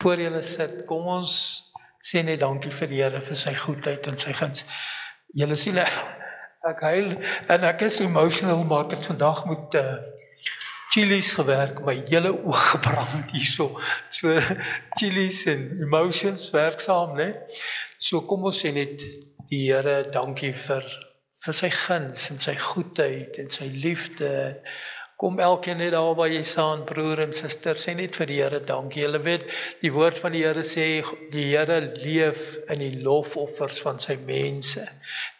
Voor julle sit, kom ons sê net dankie vir die Here vir sy goedheid en sy guns. Julle sien ek huil en ek is emotional, maar ek het vandag met chilies gewerk, my hele oog gebrand hierso. So chilies en emotions werk saam, né? So kom ons sê net die Here dankie vir sy guns en sy goedheid en sy liefde. Kom elkeen net daar waar jy staan, broer en suster, sê net vir die Here dankie. Julle weet, die woord van die Here sê, die Here leef in die lofoffers van sy mense.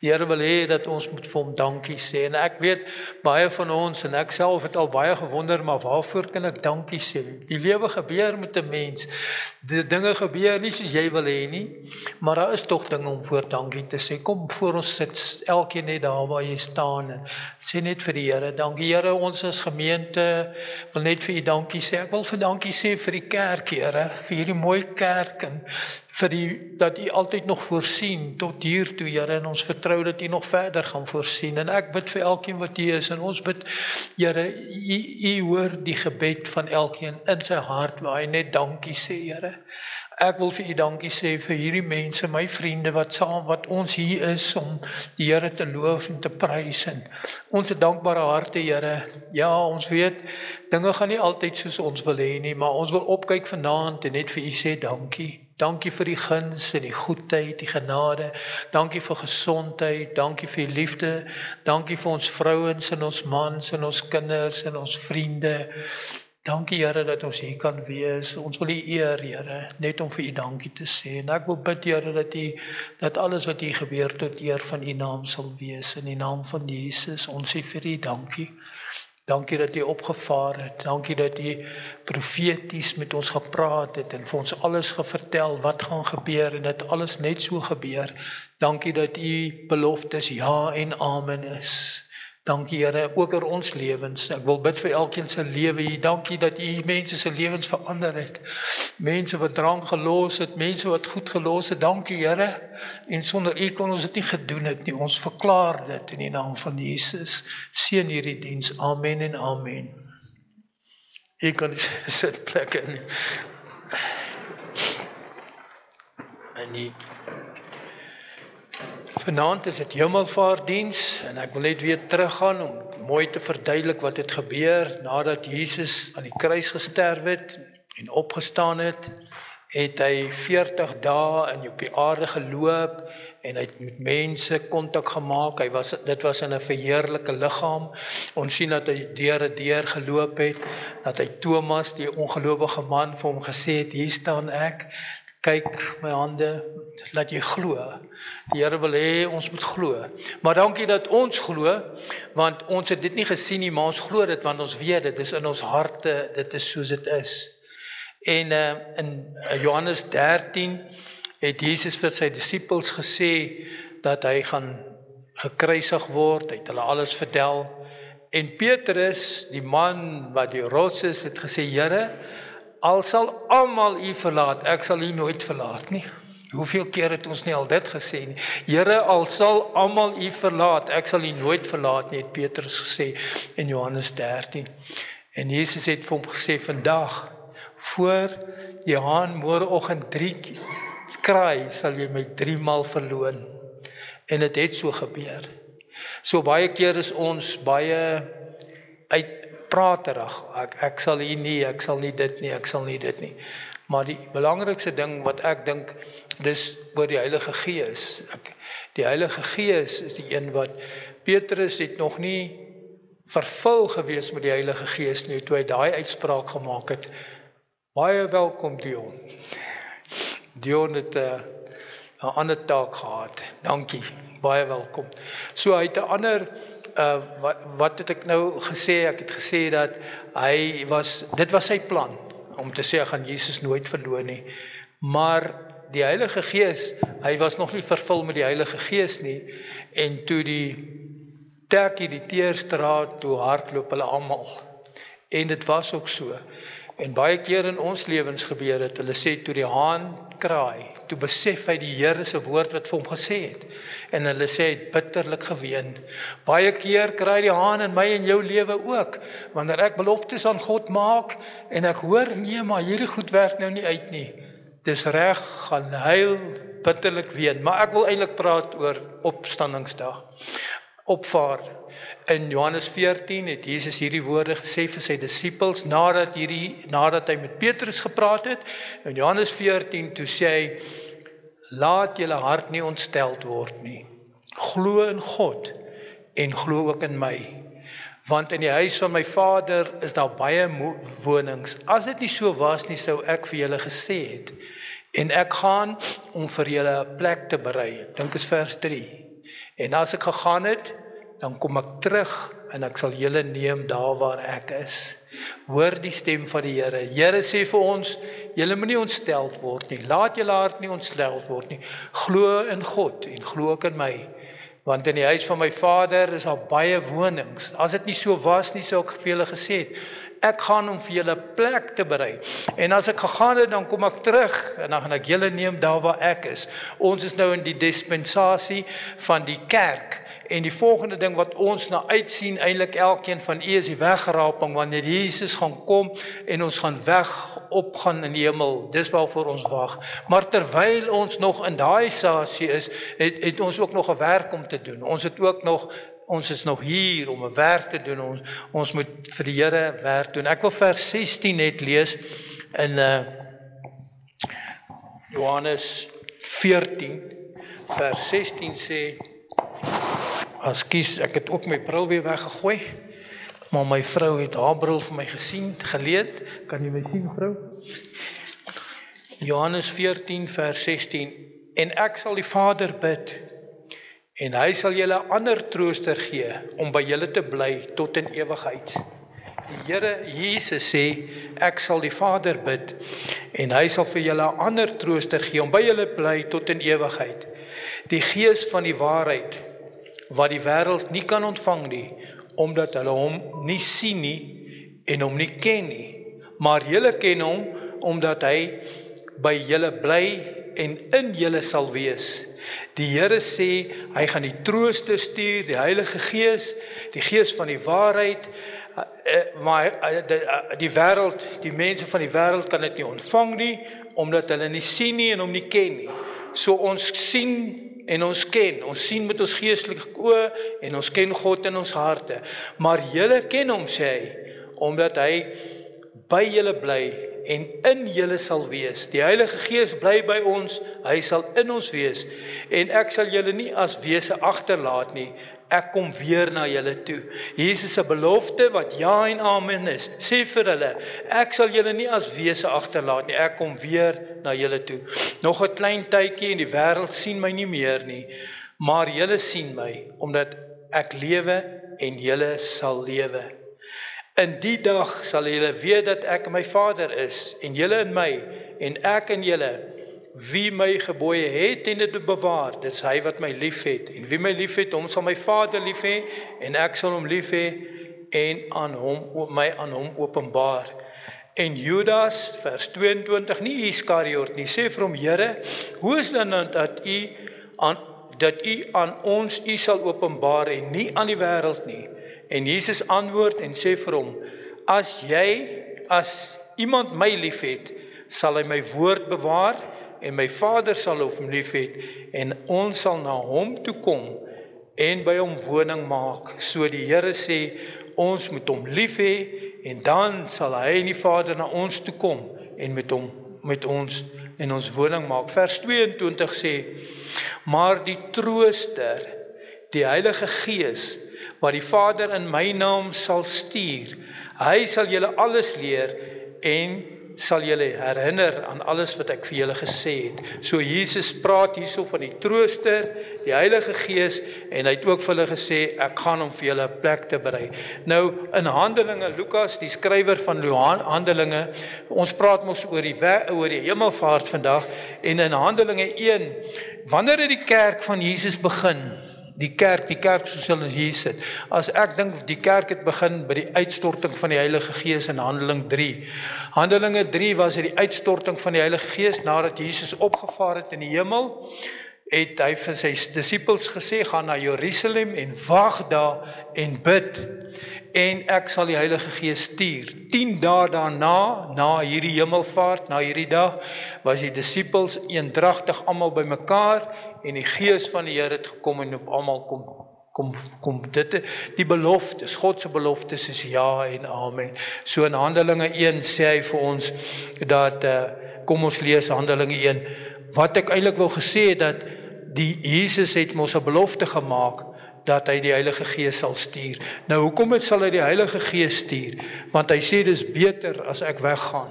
Die Here wil hê dat ons moet vir hom dankie sê. En ek weet, baie van ons, en ek self het al baie gewonder, maar waarvoor kan ek dankie sê? Die lewe gebeur met 'n mens. Die dinge gebeur nie soos jy wil hê nie, maar daar is tog dinge om voor dankie te sê. Kom voor ons sit, elkeen net daar waar jy staan, en sê net vir die Here dankie. Here, ons is gemeente, wil net vir u dankie sê. Ek wil vir dankie sê vir die kerk, Here, vir hierdie mooi kerk en vir dat u altyd nog voorsien tot hier toe, Here, en ons vertrou dat u nog verder gaan voorsien. En ek bid vir elkeen wat hier is, en ons bid, Here, u hoor die gebed van elkeen in sy hart waar hy net dankie sê, Here. Ek wil vir u dankie sê vir hierdie mense, my vriende wat ons hier is om die Here te loof en te prys. En ons het dankbare harte, Here. Ja, ons weet dinge gaan nie altyd soos ons wil hê nie, maar ons wil opkyk vanaand en net vir u sê dankie. Dankie vir die guns en die goedheid, die genade. Dankie vir gesondheid, dankie vir die liefde. Dankie vir ons vrouens en ons mans en ons kinders en ons vriende. Dankie, Here, dat ons hier kan wees. Ons wil u eer, Here, net om vir u dankie te sê. En ek wil bid, Here, dat alles wat hier gebeur tot eer van u naam sal wees. In die naam van Jesus, ons sê vir u dankie. Dankie dat u opgevaar het. Dankie dat u profeties met ons gepraat het en vir ons alles gevertel wat gaan gebeur en dat alles net so gebeur. Dankie dat u beloftes ja en amen is. Dankie, Here, ook oor ons lewens. Ek wil bid vir elkeen se lewe hier. Dankie dat u mense se lewens verander het. Mense wat drank gelos het, mense wat goed gelos het. Dankie, Here. En sonder u kon ons dit nie gedoen het nie. Ons verklaar dit in die naam van Jesus. Seën hierdie diens. Amen en amen. Ek kan sit plek in. En die vanaand is dit Hemelvaartdiens en ek wil net weer teruggaan om mooi te verduidelik wat het gebeur nadat Jesus aan die kruis gesterf het en opgestaan het. Het hy 40 dae op die aarde geloop en hy het met mense kontak gemaak. Dit was in 'n verheerlike liggaam. Ons sien dat hy deur 'n deur geloop het, dat hy Thomas, die ongelowige man, vir hom gesê het, hier staan ek. Kyk my hande, laat jy glo. Die Here wil hê ons moet glo. Maar dankie dat ons glo, want ons het dit nie gesien nie, maar ons glo dit want ons weet dit is in ons harte, dit is soos dit is. En in Johannes 13 het Jesus vir sy disippels gesê dat hy gaan gekruisig word, hy het hulle alles vertel. En Petrus, die man wat die rots is, het gesê, Here, al sal almal u verlaat, ek sal u nooit verlaat nie. Hoeveel keer het ons nie al dit gesê nie? Here, al sal almal u verlaat, ek sal u nooit verlaat nie, het Petrus gesê in Johannes 13. En Jesus het vir hom gesê, vandag, voor die haan môreoggend 3 kraai, sal jy my 3 maal verloon. En dit het so gebeur. So baie keer is ons baie uitpraterig. Ek sal hier nie, ek sal nie dit nie, ek sal nie dit nie. Maar die belangrikste ding wat ek dink, dis oor die Heilige Gees. Die Heilige Gees is die een wat, Petrus het nog nie vervul gewees met die Heilige Gees nie, toe hy daai uitspraak gemaak het. Baie welkom, Dion. Dion het 'n ander taak gehad. Dankie, baie welkom. So hy het 'n ander, wat het ek nou gesê? Ek het gesê dat dit was sy plan, om te sê, ek gaan Jesus nooit verloon nie. Maar die Heilige Gees, hy was nog nie vervul met die Heilige Gees nie, en toe die tertjie, die teerstraat, toe hardloop hulle almal. En dit was ook so. En baie keer in ons lewens gebeur het, hulle sê, toe die haan kraai, toe besef hy die Here se woord wat vir hom gesê het. En hulle sê, hy het bitterlik geween. Baie keer kraai die haan in my en jou lewe ook, wanneer ek beloftes aan God maak, en ek hoor, nee, maar hierdie goed werk nou nie uit nie. dis reg, gaan huil bitterlik ween, maar ek wil eintlik praat oor opstandingsdag, opvaar. In Johannes 14 het Jesus hierdie woorde gesê vir sy disippels, nadat hy met Petrus gepraat het. In Johannes 14 toe sê hy, laat julle hart nie ontsteld word nie. Glo in God en glo ook in my. Want in die huis van my Vader is daar baie wonings. As dit nie so was nie, sou ek vir julle gesê het. En ek gaan om vir julle 'n plek te berei. Ek dink is vers 3. En as ek gegaan het, dan kom ek terug en ek sal julle neem daar waar ek is. Hoor die stem van die Here. Here sê vir ons, julle moenie ontsteld word nie. Laat julle hart nie ontsteld word nie. Glo in God en glo ook in my. Want in die huis van my Vader is daar baie wonings. As dit nie so was nie, sou ek vir julle gesê het, ek gaan om vir julle 'n plek te berei. En as ek gegaan het, dan kom ek terug en dan gaan ek julle neem daar waar ek is. Ons is nou in die dispensasie van die kerk. En die volgende ding wat ons na uitsien, eintlik elkeen van u is die weggeraping, wanneer Jesus gaan kom en ons gaan opgaan in die hemel. Dis waarvoor ons wag. Maar terwyl ons nog in daai sasie is, het ons ook nog 'n werk om te doen. Ons is nog hier om 'n werk te doen. Ons moet vir die Here werk doen. Ek wil vers 16 net lees in Johannes 14, vers 16 sê, ek het ook my bril weer weggegooi, maar my vrou het haar bril vir my geleed. Kan jy my sien, vrou? Johannes 14 vers 16. En ek sal die Vader bid, en hy sal julle 'n ander trooster gee, om by julle te bly tot in ewigheid. Die Here Jesus sê, ek sal die Vader bid, en hy sal vir julle 'n ander trooster gee, om by julle bly tot in ewigheid. Die Gees van die waarheid, wat die wêreld nie kan ontvang nie, omdat hulle hom nie sien nie en hom nie ken nie. Maar julle ken hom, omdat hy by julle bly en in julle sal wees. Die Here sê, hy gaan die trooster stuur, die Heilige Gees, die Gees van die waarheid, maar die mense van die wêreld kan dit nie ontvang nie, omdat hulle nie sien nie en hom nie ken nie. So ons sien en ons ken, ons sien met ons geestelike oë en ons ken God in ons harte. Maar julle ken hom, sê hy, omdat hy by julle bly en in julle sal wees. Die Heilige Gees bly by ons, hy sal in ons wees. En ek sal julle nie as wese agterlaat nie, ek kom weer na julle toe. Jesus se belofte wat ja en amen is, sê vir hulle, ek sal julle nie as wese agterlaat nie, ek kom weer na julle toe. Nog 'n klein tydjie en die wêreld sien my nie meer nie, maar julle sien my, omdat ek lewe en julle sal lewe. In die dag sal julle weet dat ek my Vader is, en julle in my, en ek in julle. Wie my gebooie het en dit bewaar, dis hy wat my lief het. En wie my lief het, hom sal my Vader lief hê, en ek sal hom lief hê, en my aan hom openbaar. En Judas, vers 22, nie Iskariot nie, sê vir hom, Here, hoe is dan dat u aan ons u sal openbaar en nie aan die wêreld nie? En Jesus antwoord en sê vir hom, as iemand my lief het, sal hy my woord bewaar, en my Vader sal hom lief hê, en ons sal na hom toe kom, en by hom woning maak. So die Here sê, ons moet hom lief hê, en dan sal hy en die Vader na ons toe kom, en met ons in ons woning maak. Vers 22 sê, maar die Trooster, die Heilige Gees, wat die Vader in my naam sal stuur, hy sal julle alles leer, en sal julle herinner aan alles wat ek vir julle gesê het. So Jesus praat hierso van die Trooster, die Heilige Gees, en hy het ook vir hulle gesê, ek gaan om vir julle 'n plek te berei. Nou, in Handelinge, Lukas, die skrywer van Handelinge, ons praat mos oor die hemelvaart vandag, en in Handelinge 1, wanneer het die kerk van Jesus begin? Die kerk soos hulle hier sit. As ek dink die kerk het begin by die uitstorting van die Heilige Gees in Handeling 3. Handelinge 3 was die uitstorting van die Heilige Gees nadat Jesus opgevaar het in die hemel. het hy vir sy disippels gesê, gaan na Jerusalem en wag daar en bid, en ek sal die Heilige Gees stuur. 10 dae daarna, na hierdie hemelvaart, na hierdie dag, was die disippels eendragtig almal bymekaar, en die Gees van die Here het gekom en op almal kom dit, die beloftes, God se beloftes is ja en amen. So in Handelinge 1 sê hy vir ons, dat, kom ons lees Handelinge 1, wat ek eintlik wou gesê het, dat die Jesus het mos 'n belofte gemaak, dat hy die Heilige Gees sal stuur. Nou, hoekom sal hy die Heilige Gees stuur? Want hy sê, dis beter as ek weggaan,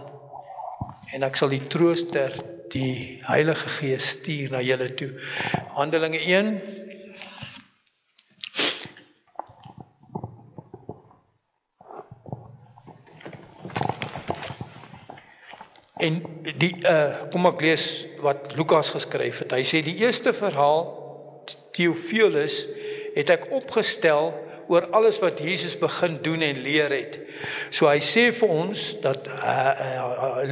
en ek sal die trooster, die Heilige Gees stuur na julle toe. Handelinge 1, en kom ek lees wat Lukas geskryf het. Hy sê, die eerste verhaal, Theophilus, het ek opgestel oor alles wat Jesus begin doen en leer het. So hy sê vir ons, dat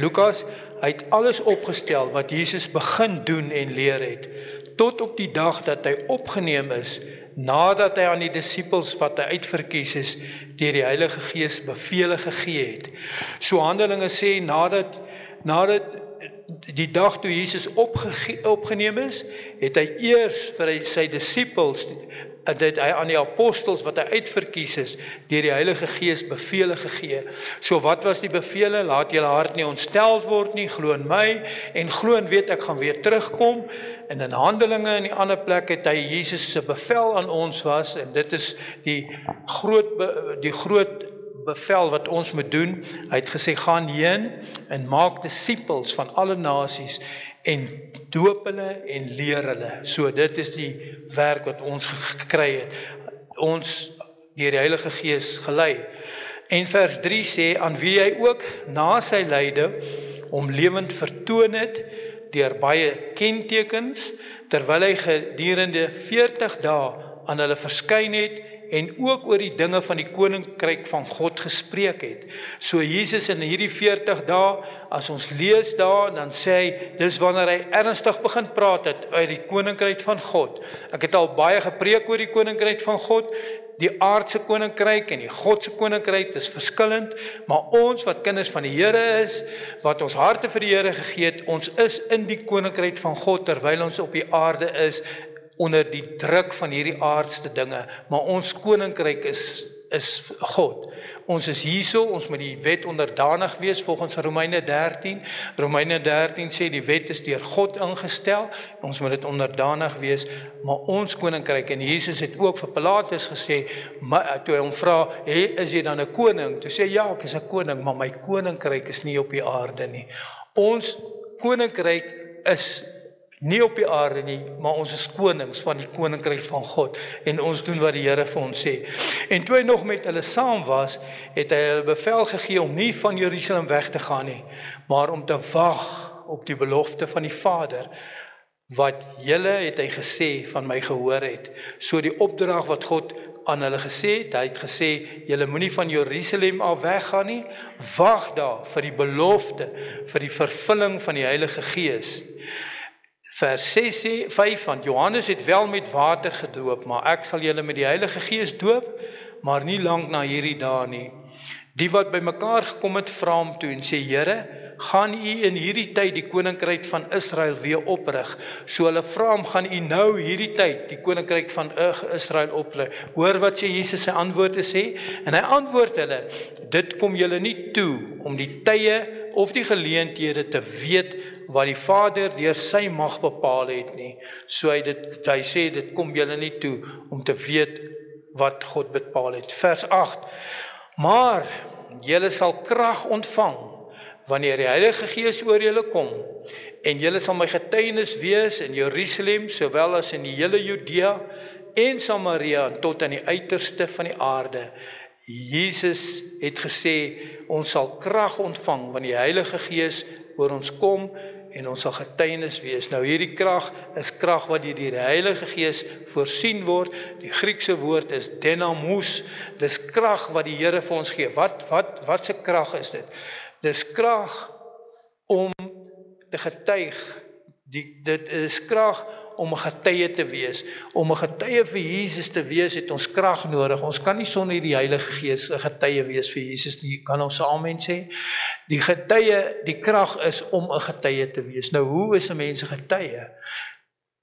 Lukas, hy het alles opgestel wat Jesus begin doen en leer het, tot op die dag dat hy opgeneem is, nadat hy aan die disippels wat hy uitverkies is, deur die Heilige Gees bevele gegee het. So Handelinge sê, nadat die dag toe Jesus opgeneem is, het hy eers vir sy disippels, dat hy aan die apostels wat hy uitverkies is, deur die Heilige Gees bevele gegee. So wat was die bevele? Laat julle hart nie ontsteld word nie, glo in my, en glo en weet ek gaan weer terugkom. En in Handelinge en die ander plek het hy Jesus se bevel aan ons was, en dit is die groot bevel wat ons moet doen. Hy het gesê, gaan heen en maak disippels van alle nasies en doop hulle en leer hulle. So dit is die werk wat ons gekry het. Ons deur die Heilige Gees gelei. En vers 3 sê, aan wie hy ook na sy lyde hom lewend vertoon het deur baie kentekens, terwyl hy gedurende 40 dae aan hulle verskyn het en ook oor die dinge van die koninkryk van God gespreek het. So Jesus in hierdie 40 dae, as ons lees daar, dan sê hy, dis wanneer hy ernstig begin praat het uit die koninkryk van God. Ek het al baie gepreek oor die koninkryk van God, die aardse koninkryk en die Godse koninkryk is verskillend, maar ons wat kinders van die Here is, wat ons harte vir die Here gegee het, ons is in die koninkryk van God, terwyl ons op die aarde is, onder die druk van hierdie aardse dinge, maar ons koninkryk is God. Ons is hierso, ons moet die wet onderdanig wees volgens Romeine 13. Romeine 13 sê die wet is deur God ingestel, ons moet dit onderdanig wees, maar ons koninkryk, en Jesus het ook vir Pilatus gesê, toe hy hom vra, is jy dan 'n koning? Toe sê ja, ek is 'n koning, maar my koninkryk is nie op die aarde nie. Ons koninkryk is nie op die aarde nie, maar ons is konings van die koninkryk van God, en ons doen wat die Here vir ons sê. En toe hy nog met hulle saam was, het hy hulle bevel gegee om nie van Jerusalem weg te gaan nie, maar om te wag op die belofte van die Vader, wat julle, het hy gesê, van my gehoor het. So die opdrag wat God aan hulle gesê het, hy het gesê, julle moenie van Jerusalem af weggaan nie, wag daar vir die belofte, vir die vervulling van die Heilige Gees. Vers 5, want Johannes het wel met water gedoop, maar ek sal julle met die Heilige Gees doop, maar nie lank na hierdie dae nie. Die wat bymekaar gekom het, vra hom toe en sê, Here, gaan u in hierdie tyd die koninkryk van Israel weer oprig? So hulle vra hom, gaan u nou hierdie tyd die koninkryk van Israel oprig? Hoor wat sê Jesus sy antwoorde sê? En hy antwoord hulle, dit kom julle nie toe om die tye of die geleenthede te weet wat die Vader deur sy mag bepaal het nie. So hy sê, dit kom julle nie toe om te weet wat God bepaal het. Vers 8, maar julle sal krag ontvang, wanneer die Heilige Gees oor julle kom, en julle sal my getuienis wees in Jerusalem, sowel as in die hele Judea en Samaria, tot aan die uiterste van die aarde. Jesus het gesê, ons sal krag ontvang, wanneer die Heilige Gees oor ons kom, en ons sal getuienis wees. Nou hierdie krag is krag wat deur die Heilige Gees voorsien word. Die Griekse woord is dynamos. Dis krag wat die Here vir ons gee. Wat se krag is dit? Dis krag om te getuig Dit is krag om 'n getuie te wees. Om 'n getuie vir Jesus te wees, het ons krag nodig. Ons kan nie sonder die Heilige Gees 'n getuie wees vir Jesus nie. Kan ons amen sê? Die getuie, die krag is om 'n getuie te wees. Nou, hoe is 'n mens 'n getuie?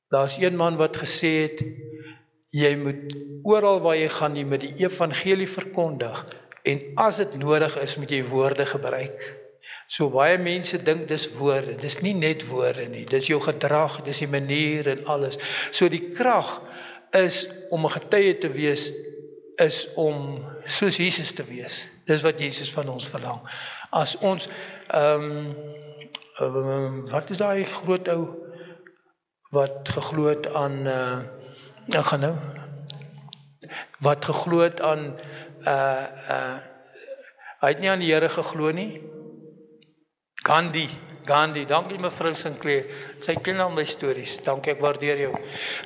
Daar's een man wat gesê het, jy moet oral waar jy gaan, jy moet die evangelie verkondig, en as dit nodig is, moet jy woorde gebruik. So baie mense dink dis woorde, dis nie net woorde nie, dis jou gedrag, dis die manier en alles. So die krag is om 'n getuie te wees, is om soos Jesus te wees. Dis wat Jesus van ons verlang. As ons, wat is daai groot ou, wat geglo het aan, ek gaan nou, wat geglo het aan, hy het nie aan die Here geglo nie. Gandhi, dankie mevrou Sinclair, sy ken al my stories, dankie, ek waardeer jou.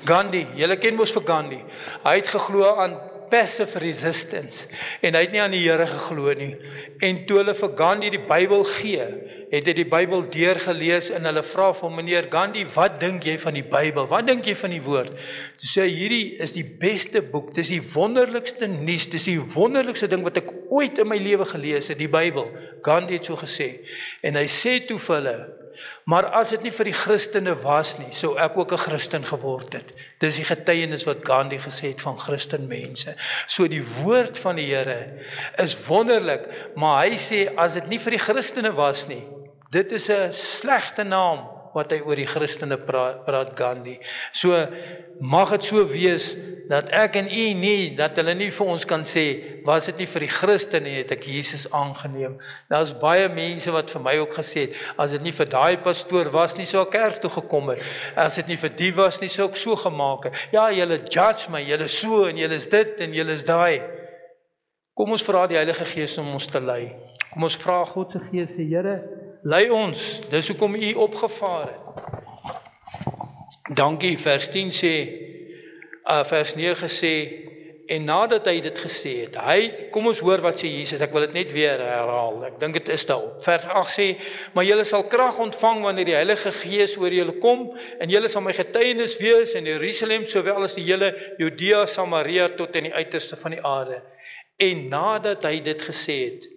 Gandhi, julle ken mos vir Gandhi, hy het geglo aan passive resistance, en hy het nie aan die Here geglo nie, en toe hulle vir Gandhi die Bybel gee, het hy die Bybel deurgelees, en hulle vra vir meneer Gandhi, wat dink jy van die Bybel, wat dink jy van die woord? Toe sê hy, hierdie is die beste boek, dis die wonderlikste nuus, dis die wonderlikste ding wat ek ooit in my lewe gelees het, die Bybel. Gandhi het so gesê, en hy sê toe vir hulle, maar as dit nie vir die Christene was nie, sou ek ook 'n Christen geword het. Dis die getuienis wat Gandhi gesê het van Christen mense. So die woord van die Here is wonderlik, maar hy sê, as dit nie vir die Christene was nie, dit is 'n slegte naam wat hy oor die Christene praat Gandhi. So mag dit so wees, dat ek en u nie, dat hulle nie vir ons kan sê, was dit nie vir die Christene, het ek Jesus aangeneem. Daar's baie mense wat vir my ook gesê het, as dit nie vir daai pastoor was nie, sou ek kerk toe gekom het. As dit nie vir die was nie, sou ek so gemaak het. Ja, julle judge my, julle so, en julle is dit, en julle is daai. Kom ons vra die Heilige Gees om ons te lei. Kom ons vra God se Gees, sê Here, lei ons, dis hoekom u opgevaar het. Dankie, vers 10 sê, vers 9 sê, en nadat hy dit gesê het, kom ons hoor wat sê Jesus, ek wil dit net weer herhaal, ek dink dit is daarop. Vers 8 sê, maar julle sal krag ontvang wanneer die Heilige Gees oor julle kom, en julle sal my getuienis wees in Jerusalem, sowel as die hele Judea, Samaria, tot in die uiterste van die aarde. En nadat hy dit gesê het,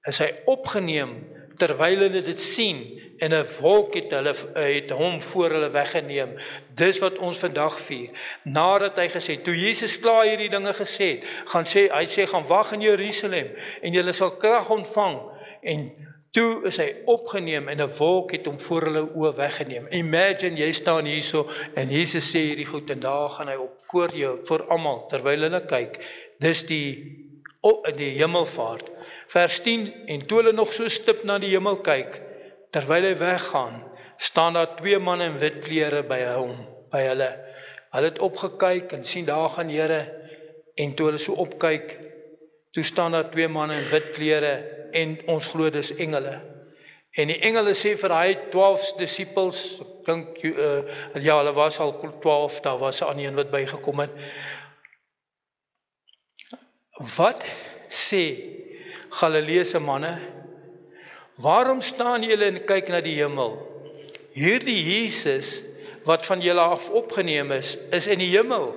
is hy opgeneem, terwyl hulle dit sien, en 'n wolk het hom voor hulle weggeneem. Dis wat ons vandag vier. Nadat hy gesê, toe Jesus klaar hierdie dinge gesê het, hy sê, gaan wag in Jerusalem, en julle sal krag ontvang, en toe is hy opgeneem, en 'n wolk het hom voor hulle oë weggeneem. Imagine, jy staan hierso, en Jesus sê hierdie goed, en daar gaan hy op, voor jou, voor almal, terwyl hulle kyk. Dis die hemelvaart. Vers 10, en toe hulle nog so stip na die hemel kyk, terwyl hy weggaan, staan daar 2 manne in wit klere by hulle. Hulle het opgekyk en sien daar gaan Here, en toe hulle so opkyk, toe staan daar 2 manne in wit klere, en ons glo dis engele. En die engele sê vir hy 12 disippels, ek dink, ja, hulle was al 12, daar was 'n ander een wat bygekom het. Wat sê Galileese manne, waarom staan julle en kyk na die hemel? Hierdie Jesus, wat van julle af opgeneem is in die hemel,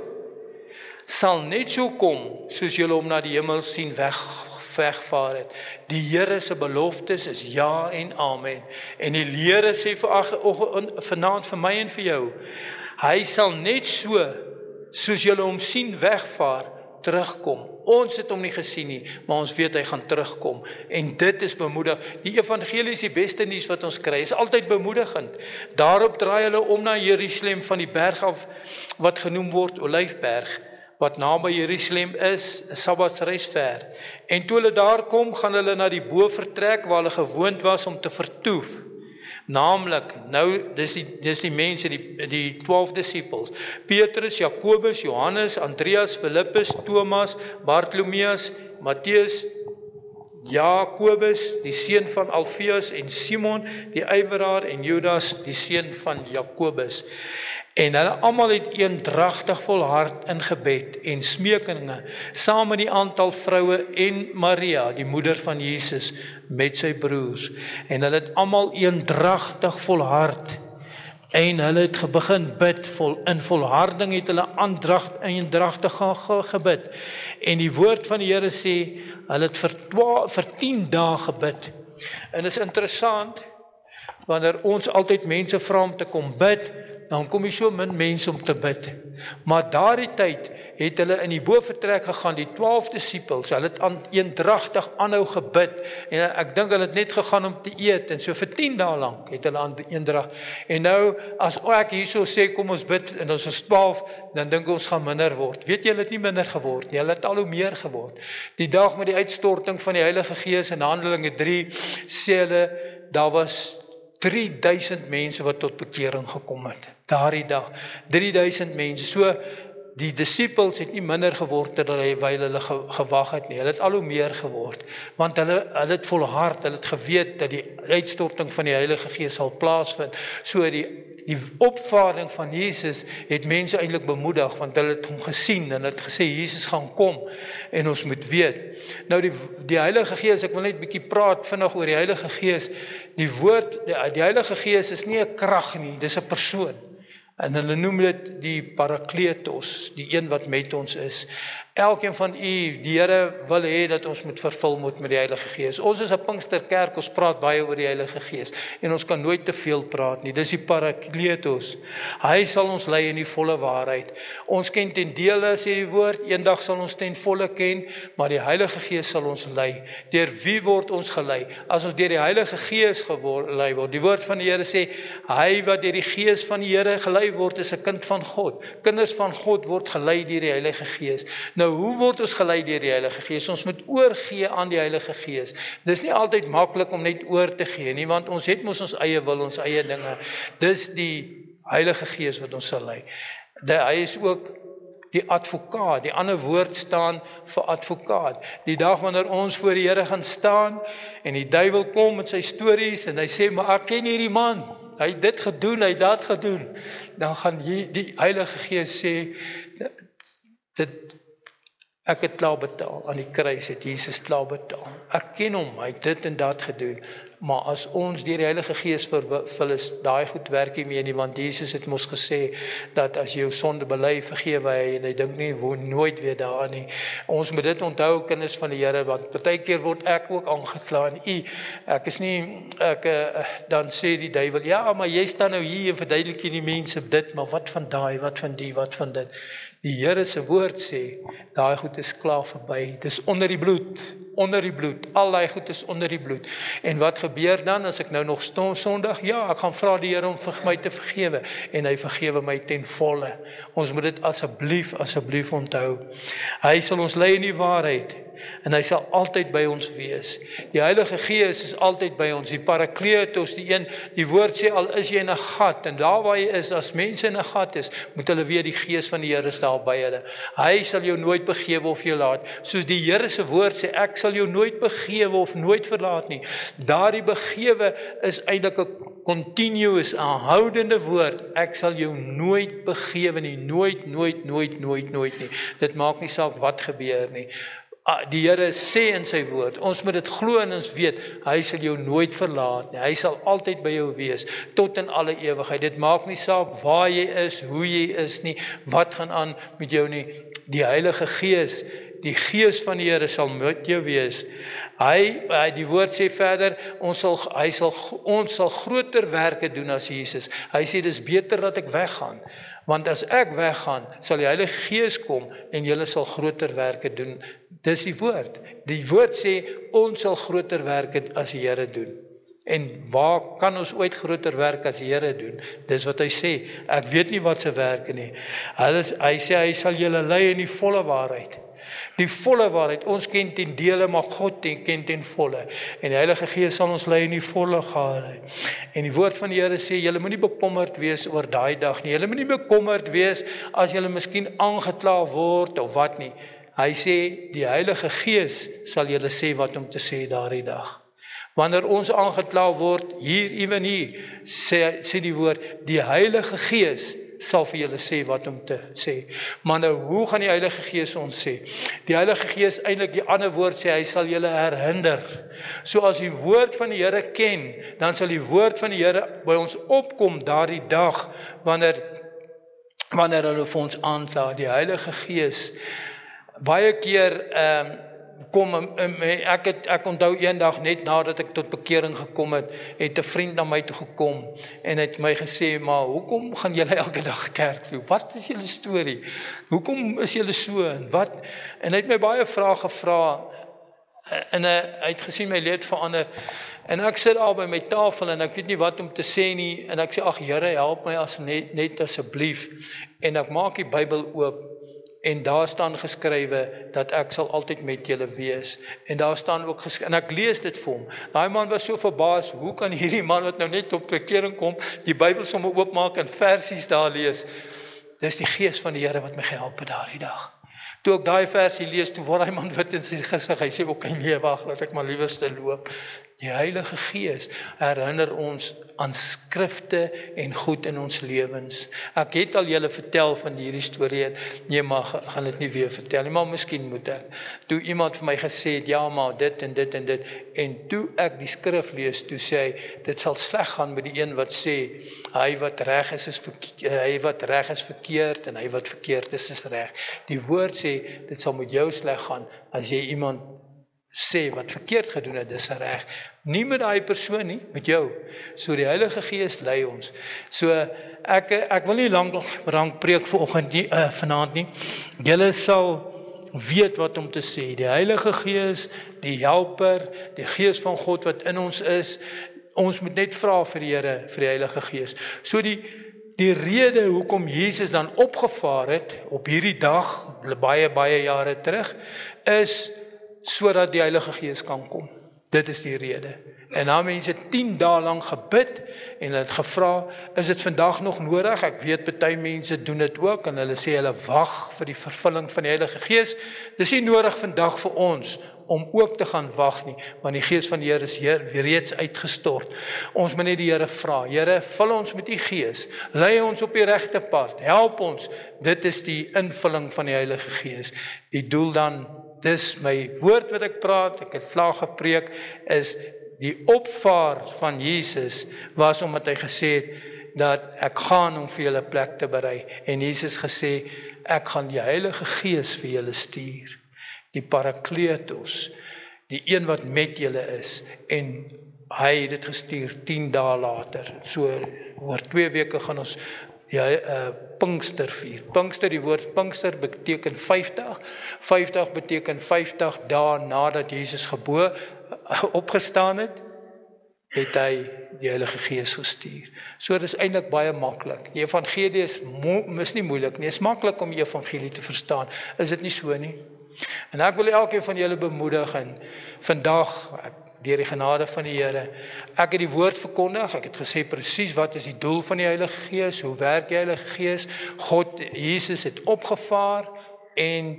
sal net so kom, soos julle hom na die hemel sien wegvaar het. Die Here se beloftes is ja en amen. En die Here sê vanaand vir my en vir jou, hy sal net so, soos julle hom sien wegvaar, terugkom. Ons het hom nie gesien nie, maar ons weet hy gaan terugkom. En dit is bemoedig. Die evangelie is die beste nuus wat ons kry. Is altyd bemoedigend. Daarop draai hulle om na Jerusalem van die berg af, wat genoem word Olyfberg, wat naby Jerusalem is, 'n Sabbatsreis ver. En toe hulle daar kom, gaan hulle na die bovertrek waar hulle gewoond was om te vertoef. Naamlik, nou, dis die mense, die 12 disippels, Petrus, Jakobus, Johannes, Andreas, Philippus, Thomas, Bartolomeus, Matteus, Jakobus, die seun van Alfeus, en Simon, die ywerraar, en Judas, die seun van Jakobus. En hulle almal het eendragtig volhard in gebed en smeekinge, saam met die aantal vroue en Maria, die moeder van Jesus, met sy broers. En hulle het almal eendragtig volhard En hulle het begin bid, in volharding het hulle eendragtig gebid. En die woord van die Here sê, hulle het vir 10 dae gebid. En dit is interessant, wanneer ons altyd mense vra om te kom bid, dan kom jy so min mense om te bid. Maar daardie tyd het hulle in die boventrek gegaan, die 12 disippels, hulle het eendragtig aanhou gebid, en ek dink hulle het net gegaan om te eet, en so vir 10 dae lank het hulle eendrag. En nou, as ek hierso sê, kom ons bid, en ons is 12, dan dink ons gaan minder word. Weet jy, hulle het nie minder geword nie, hulle het al hoe meer geword. Die dag met die uitstorting van die Heilige Gees in Handelinge 3, sê hulle, daar was 3000 mense wat tot bekering gekom het. Daardie dag, 3000 mense. So, die disippels het nie minder geword terwyl hulle gewag het nie. Hulle het al hoe meer geword. Want hulle het volhard, hulle het geweet dat die uitstorting van die Heilige Gees sal plaasvind. So die opvaarding van Jesus het mense eintlik bemoedig, want hulle het hom gesien en het gesê, Jesus gaan kom en ons moet weet. Nou die Heilige Gees, ek wil net 'n bietjie praat vinnig oor die Heilige Gees. Die Heilige Gees is nie 'n krag nie, dis 'n persoon. En hulle noem dit die Parakletos, die een wat met ons is. Elkeen van u, die Here wil hê dat ons moet vervul met die Heilige Gees. Ons is 'n Pinksterkerk, ons praat baie oor die Heilige Gees. En ons kan nooit te veel praat nie. Dis die Parakletos. Hy sal ons lei in die volle waarheid. Ons ken ten dele, sê die woord, eendag sal ons ten volle ken, maar die Heilige Gees sal ons lei. Deur wie word ons gelei? As ons deur die Heilige Gees gelei word. Die woord van die Here sê, hy wat deur die Gees van die Here gelei word, is 'n kind van God. Kinders van God word gelei deur die Heilige Gees. Nou, hoe word ons gelei deur die Heilige Gees? Ons moet oorgee aan die Heilige Gees. Dis nie altyd maklik om net oor te gee nie, want ons het mos ons eie wil, ons eie dinge. Dis die Heilige Gees wat ons sal lei. Hy is ook die advokaat. Die ander woord staan vir advokaat. Die dag wanneer ons voor die Here gaan staan en die duiwel kom met sy stories en hy sê, maar ek ken hierdie man. Hy het dit gedoen, hy het dat gedoen. Dan gaan die Heilige Gees sê, ek het klaar betaal, aan die kruis het Jesus klaar betaal. Ek ken hom, hy het dit en dat gedoen. Maar as ons deur die Heilige Gees vervul is, daai goed werk nie meer nie, want Jesus het mos gesê, dat as jy jou sonde bely, vergewe hy, en hy dink nie, nooit weer daaraan nie. Ons moet dit onthou, kinders van die Here, want partykeer word ek ook aangekla, en dan sê die duiwel, ja, maar jy staan nou hier en verduidelik jy die mense dit, maar wat van daai, wat van die, wat van dit? Die Here se woord sê, daai goed is klaar verby, dis onder die bloed, al daai goed is onder die bloed. En wat gebeur dan, as ek nou nog Sondag, ja, ek gaan vra die Here om vir my te vergewe, en hy vergewe my ten volle. Ons moet dit asseblief onthou. Hy sal ons lei in die waarheid, en hy sal altyd by ons wees. Die Heilige Gees is altyd by ons, die Parakletos, die woord sê, al is jy in 'n gat, en daar waar jy is, as mense in 'n gat is, moet hulle weet die Gees van die Here staan by hulle. Hy sal jou nooit begewe of jou laat, soos die Here se woord sê, ek sal jou nooit begewe of nooit verlaat nie. Daardie begewe is eintlik 'n continuous, aanhoudende woord, ek sal jou nooit begewe nie, nooit nie. Dit maak nie saak wat gebeur nie. Die Here sê in sy woord, ons moet dit glo en ons weet, hy sal jou nooit verlaat nie, hy sal altyd by jou wees, tot in alle ewigheid. Dit maak nie saak waar jy is, hoe jy is nie, wat gaan aan met jou nie. Die Heilige Gees, die Gees van die Here sal met jou wees. Die woord sê verder, ons sal groter werke doen as Jesus. Hy sê, dis beter dat ek weggaan, want as ek weggaan, sal die Heilige Gees kom, en julle sal groter werke doen. Dis die woord. Die woord sê, ons sal groter werke as die Here doen. En waar kan ons ooit groter werk as die Here doen? Dis wat hy sê, ek weet nie wat se werke nie. Hy sê, hy sal julle lei in die volle waarheid. Die volle waarheid, ons ken ten dele, maar God ken ten volle. En die Heilige Gees sal ons lei in die volle waarheid. En die woord van die Here sê, julle moenie bekommerd wees oor daai dag nie. Julle moenie bekommerd wees as julle miskien aangekla word of wat nie. Hy sê, die Heilige Gees sal julle sê wat om te sê daardie dag. Wanneer ons aangekla word, hier, sê die woord, die Heilige Gees sal vir julle sê wat om te sê. Maar nou, hoe gaan die Heilige Gees ons sê? Die Heilige Gees, eintlik die ander woord sê, hy sal julle herinner. So as die woord van die Here ken, dan sal die woord van die Here by ons opkom daardie dag, wanneer hulle vir ons aankla. Die Heilige Gees, baie keer ek onthou eendag net nadat ek tot bekering gekom het, het 'n vriend na my toe gekom en het my gesê, maar hoekom gaan julle elke dag kerk toe? Wat is julle storie? Hoekom is julle so en wat? En hy het my baie vrae gevra en hy het gesien my lewe verander. En ek sit daar by my tafel en ek weet nie wat om te sê nie en ek sê, ag Here, help my net asseblief. En ek maak die Bybel oop. En daar staan geskrywe dat ek sal altyd met julle wees. En daar staan ook geskrywe, en ek lees dit vir hom. Daai man was so verbaas, hoe kan hierdie man wat nou net op bekering kom, die Bybel sommer oopmaak en versies daar lees? Dis die Gees van die Here wat my gehelp het daardie dag. Toe ek daai versie lees, toe word hy man wit in sy gesig. Hy sê, okay, nee, wag, laat ek maar liewerste loop. Die Heilige Gees herinner ons aan skrifte en goed in ons lewens. Ek het al julle vertel van hierdie storie, nee, maar gaan dit nie weer vertel nie, maar miskien moet ek. Toe iemand vir my gesê het, ja, maar dit en dit en dit, en toe ek die skrif lees, toe sê hy, dit sal sleg gaan met die een wat sê, hy wat reg is verkeerd, en hy wat verkeerd is reg. Die woord sê, dit sal met jou sleg gaan, as jy iemand sê wat verkeerd gedoen het, dis reg. Nie met daai persoon nie, met jou. So die Heilige Gees lei ons. So ek wil nie lank preek vanaand nie. Julle sal weet wat om te sê. Die Heilige Gees, die helper, die Gees van God wat in ons is, ons moet net vra vir die Here, vir die Heilige Gees. So die rede hoekom Jesus dan opgevaar het op hierdie dag, baie jare terug, is sodat die Heilige Gees kan kom. Dit is die rede. En dan mense 10 dae lank gebid en hulle het gevra, is dit vandag nog nodig? Ek weet baie mense doen dit ook en hulle sê hulle wag vir die vervulling van die Heilige Gees. Dis nie nodig vandag vir ons om ook te gaan wag nie, want die Gees van die Here is reeds uitgestort. Ons moet net die Here vra, Here, vul ons met die Gees, lei ons op die regte pad, help ons. Dit is die invulling van die Heilige Gees. Die doel dan, dis my woord wat ek praat, ek het klaar gepreek, is die opvaar van Jesus was omdat hy gesê het dat ek gaan om vir julle plek te berei. En Jesus gesê, ek gaan die Heilige Gees vir julle stuur. Die Parakletos, die een wat met julle is. En hy het dit gestuur 10 dae later. So oor 2 weke gaan ons Pinkster vier. Pinkster, die woord Pinkster beteken 50. 50 beteken 50 dae nadat Jesus opgestaan het, het hy die Heilige Gees gestuur. So dit is eintlik baie maklik. Die evangelie is nie moeilik nie. Dit is maklik om die evangelie te verstaan. Is dit nie so nie? En ek wil elkeen van julle bemoedig en vandag, deur die genade van die Here, ek het die woord verkondig, ek het gesê presies wat is die doel van die Heilige Gees, hoe werk die Heilige Gees, Jesus het opgevaar en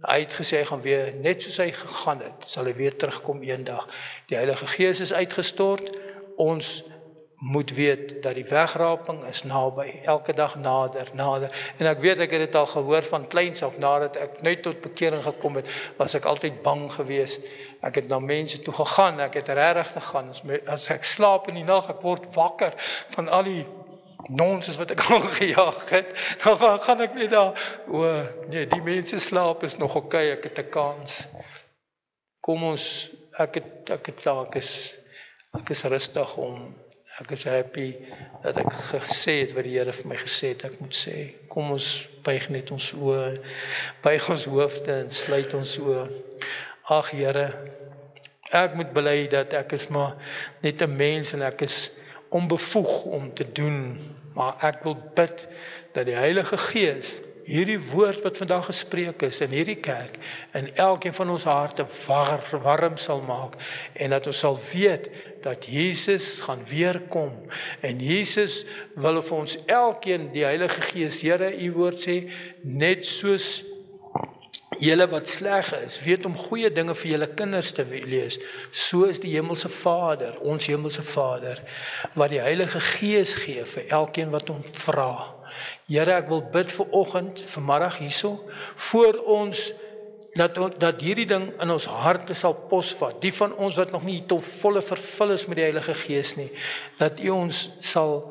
hy het gesê, hy gaan weer, net soos hy gegaan het, sal hy weer terugkom eendag. Die Heilige Gees is uitgestort, ons moet weet dat die wegraping is naby, elke dag nader. En ek weet, ek het dit al gehoor van kleins af, nadat ek net tot bekering gekom het, was ek altyd bang gewees. Ek het na mense toe gegaan, ek het regtig te gaan. As ek slaap in die nag, ek word wakker van al die nonsens wat ek aangejaag het, dan gaan ek net daar, nee, die mense slaap is nog oké, ek het 'n kans. Kom ons, ek is rustig ek is happy dat ek gesê het wat die Here vir my gesê het ek moet sê. Kom ons buig net ons oë, buig ons hoofde en sluit ons oë. Ag Here, ek moet bely dat ek is maar net 'n mens en ek is onbevoeg om te doen, maar ek wil bid dat die Heilige Gees hierdie woord wat vandag gespreek is in hierdie kerk en elkeen van ons harte warm sal maak en dat ons sal weet dat Jesus gaan weer kom en Jesus wil vir ons elkeen die Heilige Gees, Here, u woord sê, net soos julle wat sleg is, weet om goeie dinge vir julle kinders te lees, so is die Hemelse Vader, ons Hemelse Vader, wat die Heilige Gees gee vir elkeen wat hom vra. Here, ek wil bid vir oggend, vanmiddag hierso, voor ons dat hierdie ding in ons harte sal posvat. Die van ons wat nog nie tot volle vervul is met die Heilige Gees nie, dat U ons sal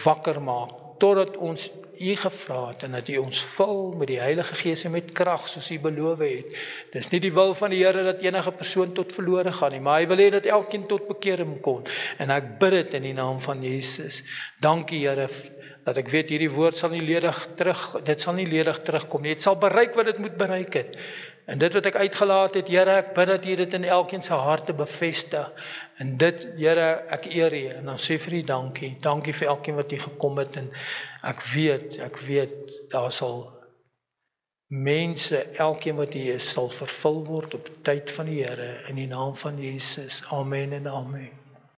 wakker maak totdat ons U gevra het en dat U ons vul met die Heilige Gees en met krag soos U beloof het. Dis nie die wil van die Here dat enige persoon tot verlore gaan nie, maar Hy wil hê dat elkeen tot bekering kom. En ek bid dit in die naam van Jesus. Dankie Here dat ek weet hierdie woord sal nie ledig terugkom nie. Dit sal bereik wat dit moet bereik het. En dit wat ek uitgelaat het, Here, ek bid dat U dit in elkeen se harte bevestig. En dit, Here, ek eer U en dan sê vir U dankie. Dankie vir elkeen wat hier gekom het en ek weet daar sal mense, elkeen wat hier is, sal vervul word op die tyd van die Here in die naam van Jesus. Amen en amen.